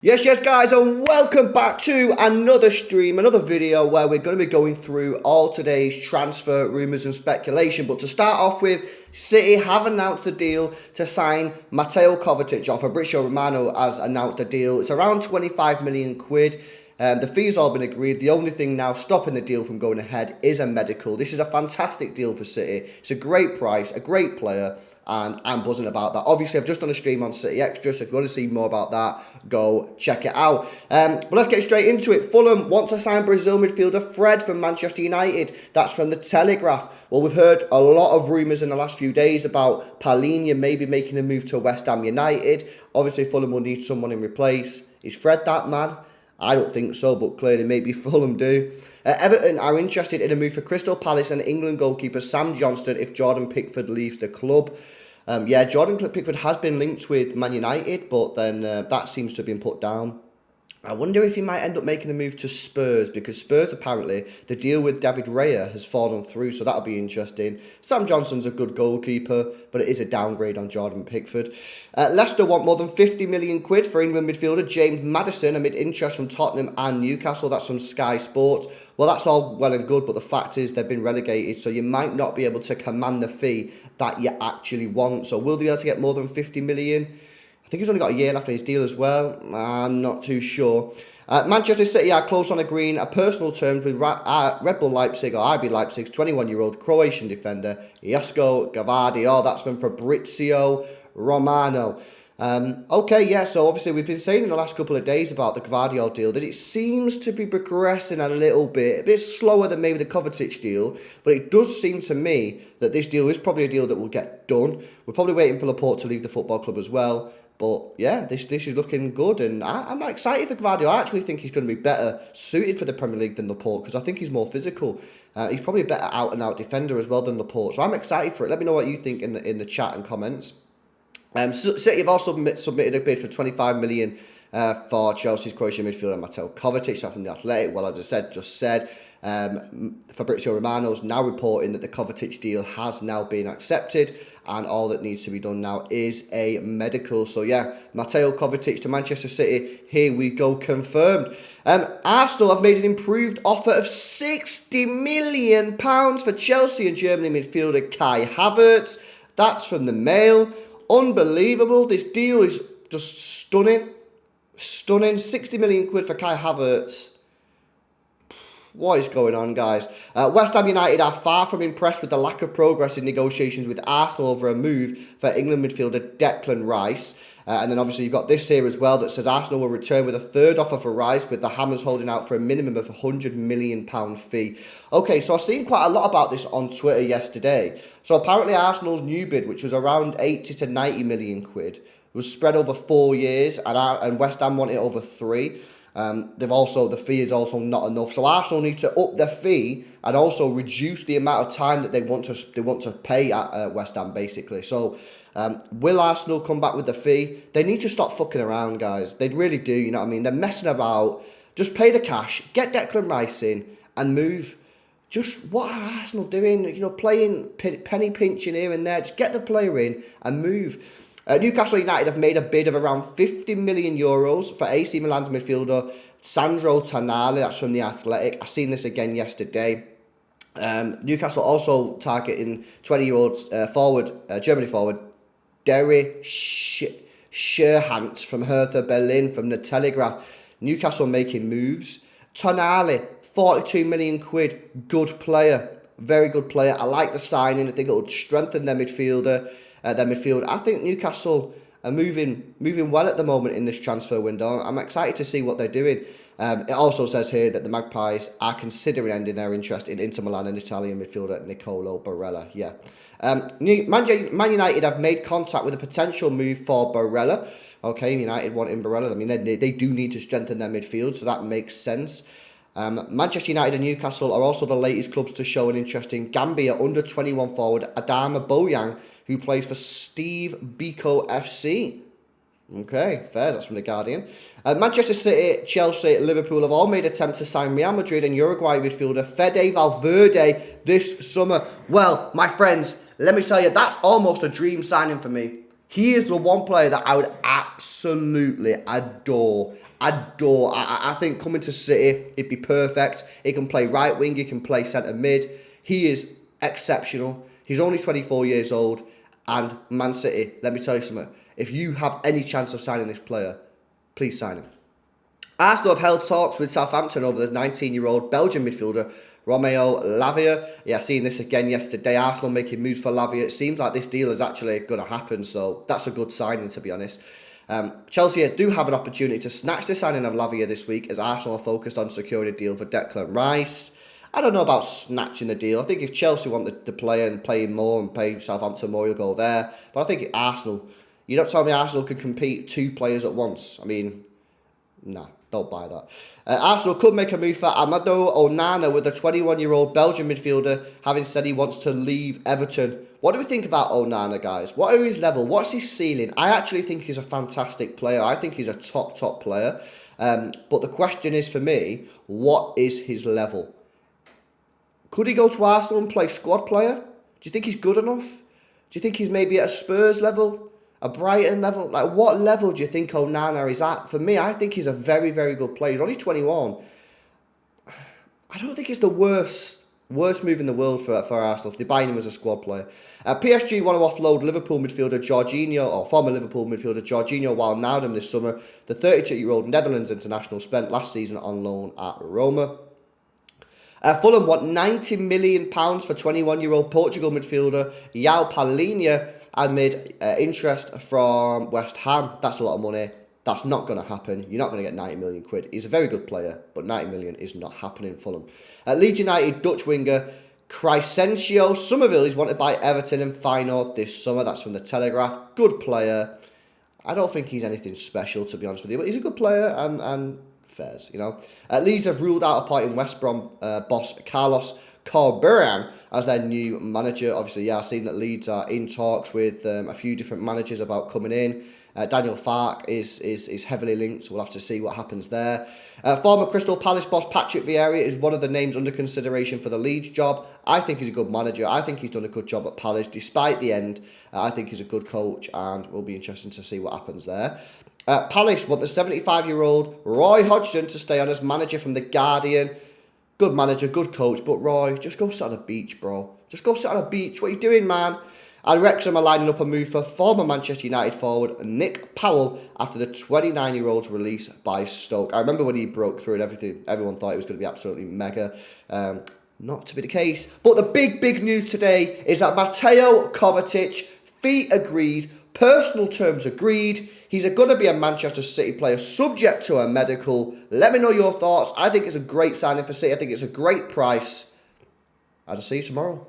Yes, guys, and welcome back to another stream, another video where we're going to be going through all today's transfer rumours and speculation. But to start off with, City have announced the deal to sign Mateo Kovacic, or Fabrizio Romano has announced the deal. It's around 25 million quid. The fee's all been agreed. The only thing now stopping the deal from going ahead is a medical. This is a fantastic deal for City. It's a great price, a great player, and I'm buzzing about that. Obviously, I've just done a stream on City Extra, so if you want to see more about that, go check it out. But let's get straight into it. Fulham want to sign Brazil midfielder Fred from Manchester United. That's from the Telegraph. Well, we've heard a lot of rumours in the last few days about Paulinho maybe making a move to West Ham United. Obviously, Fulham will need someone in replace. Is Fred that man? I don't think so, but clearly maybe Fulham do. Everton are interested in a move for Crystal Palace and England goalkeeper Sam Johnston if Jordan Pickford leaves the club. Jordan Pickford has been linked with Man United, but then that seems to have been put down. I wonder if he might end up making a move to Spurs, because Spurs apparently, the deal with David Raya has fallen through, so that'll be interesting. Sam Johnson's a good goalkeeper, but it is a downgrade on Jordan Pickford. Leicester want more than 50 million quid for England midfielder James Maddison amid interest from Tottenham and Newcastle. That's from Sky Sports. Well, that's all well and good, but the fact is they've been relegated, so you might not be able to command the fee that you actually want. So will they be able to get more than 50 million? I think he's only got a year left on his deal as well. I'm not too sure. Manchester City are close on agreeing a personal terms with Red Bull Leipzig, or RB Leipzig's 21-year-old Croatian defender Josko Gvardiol. That's from Fabrizio Romano. So obviously we've been saying in the last couple of days about the Gvardiol deal that it seems to be progressing a little bit, a bit slower than maybe the Kovacic deal, but it does seem to me that this deal is probably a deal that will get done. We're probably waiting for Laporte to leave the football club as well. But yeah, this is looking good, and I'm excited for Gvardiol. I actually think he's going to be better suited for the Premier League than Laporte, because I think he's more physical. He's probably a better out-and-out defender as well than Laporte. So I'm excited for it. Let me know what you think in the chat and comments. City have also submitted a bid for 25 million for Chelsea's Croatian midfielder Mateo Kovacic from the Athletic. Well, as I just said, Fabrizio Romano is now reporting that the Kovacic deal has now been accepted, and all that needs to be done now is a medical. So yeah, Mateo Kovacic to Manchester City. Here we go, confirmed. Arsenal have made an improved offer of £60 million for Chelsea and Germany midfielder Kai Havertz. That's from the Mail. Unbelievable. This deal is just stunning. 60 million quid for Kai Havertz. What is going on, guys? West Ham United are far from impressed with the lack of progress in negotiations with Arsenal over a move for England midfielder Declan Rice. And then obviously you've got this here as well that says Arsenal will return with a third offer for Rice, with the Hammers holding out for a minimum of £100 million fee. Okay, so I've seen quite a lot about this on Twitter yesterday. So apparently Arsenal's new bid, which was around 80 to 90 million quid, was spread over 4 years, and West Ham want it over 3. The fee is also not enough, so Arsenal need to up their fee and also reduce the amount of time that they want to pay at West Ham, basically. So will Arsenal come back with the fee? They need to stop fucking around, guys. They really do. You know what I mean? They're messing about. Just pay the cash, get Declan Rice in, and move. Just what are Arsenal doing? You know, playing penny pinching here and there. Just get the player in and move. Newcastle United have made a bid of around €50 million for AC Milan's midfielder Sandro Tonali. That's from the Athletic. I seen this again yesterday. Newcastle also targeting 20-year-old Germany forward Derry Scherhant from Hertha Berlin from the Telegraph. Newcastle making moves. Tonali, 42 million quid. Good player. Very good player. I like the signing. I think it will strengthen their midfield. I think Newcastle are moving well at the moment in this transfer window. I'm excited to see what they're doing. It also says here that the Magpies are considering ending their interest in Inter Milan and Italian midfielder Nicolo Barella. Yeah. Man United have made contact with a potential move for Barella. Okay, United wanting Barella. I mean, they do need to strengthen their midfield, so that makes sense. Manchester United and Newcastle are also the latest clubs to show an interest in Gambia under-21 forward Adama Boyang, who plays for Steve Biko FC. Okay, fair. That's from The Guardian. Manchester City, Chelsea, Liverpool have all made attempts to sign Real Madrid and Uruguay midfielder Fede Valverde this summer. Well, my friends, let me tell you, that's almost a dream signing for me. He is the one player that I would absolutely adore. I think coming to City, it'd be perfect. He can play right wing, he can play centre mid. He is exceptional. He's only 24 years old. And Man City, let me tell you something. If you have any chance of signing this player, please sign him. Arsenal have held talks with Southampton over the 19-year-old Belgian midfielder Romeo Lavia. Yeah, seeing this again yesterday. Arsenal making moves for Lavia. It seems like this deal is actually going to happen, so that's a good signing, to be honest. Chelsea do have an opportunity to snatch the signing of Lavia this week, as Arsenal are focused on securing a deal for Declan Rice. I don't know about snatching the deal. I think if Chelsea want the player and play him more and pay Southampton more, he'll go there. But I think Arsenal, you don't tell me Arsenal can compete 2 players at once. I mean, nah, don't buy that. Arsenal could make a move for Amadou Onana, with the 21-year-old Belgian midfielder having said he wants to leave Everton. What do we think about Onana, guys? What are his level? What's his ceiling? I actually think he's a fantastic player. I think he's a top player. But the question is, for me, what is his level? Could he go to Arsenal and play squad player? Do you think he's good enough? Do you think he's maybe at a Spurs level? A Brighton level? Like, what level do you think Onana is at? For me, I think he's a very, very good player. He's only 21. I don't think it's the worst move in the world for Arsenal if they buy him as a squad player. PSG want to offload Liverpool midfielder Jorginho, or former Liverpool midfielder Jorginho Wijnaldum this summer. The 32-year-old Netherlands international spent last season on loan at Roma. Fulham want £90 million for 21-year-old Portugal midfielder João Palhinha amid interest from West Ham. That's a lot of money. That's not going to happen. You're not going to get 90 million quid. He's a very good player, but 90 million is not happening in Fulham. Leeds United Dutch winger Crescencio Somerville is wanted by Everton and Feyenoord this summer. That's from the Telegraph. Good player. I don't think he's anything special, to be honest with you, but he's a good player and fairs, you know. Leeds have ruled out appointing West Brom boss Carlos Corberán as their new manager. Obviously, yeah, I've seen that Leeds are in talks with a few different managers about coming in. Daniel Farke is heavily linked, so we'll have to see what happens there. Former Crystal Palace boss Patrick Vieira is one of the names under consideration for the Leeds job. I think he's a good manager. I think he's done a good job at Palace, despite the end. I think he's a good coach, and it will be interesting to see what happens there. Palace want the 75-year-old Roy Hodgson to stay on as manager from The Guardian. Good manager, good coach, but Roy, just go sit on a beach, bro. Just go sit on a beach. What are you doing, man? And Wrexham are lining up a move for former Manchester United forward Nick Powell after the 29-year-old's release by Stoke. I remember when he broke through and everything, everyone thought it was going to be absolutely mega. Not to be the case. But the big news today is that Mateo Kovacic, fee agreed, personal terms agreed. He's going to be a Manchester City player subject to a medical. Let me know your thoughts. I think it's a great signing for City. I think it's a great price. I'll see you tomorrow.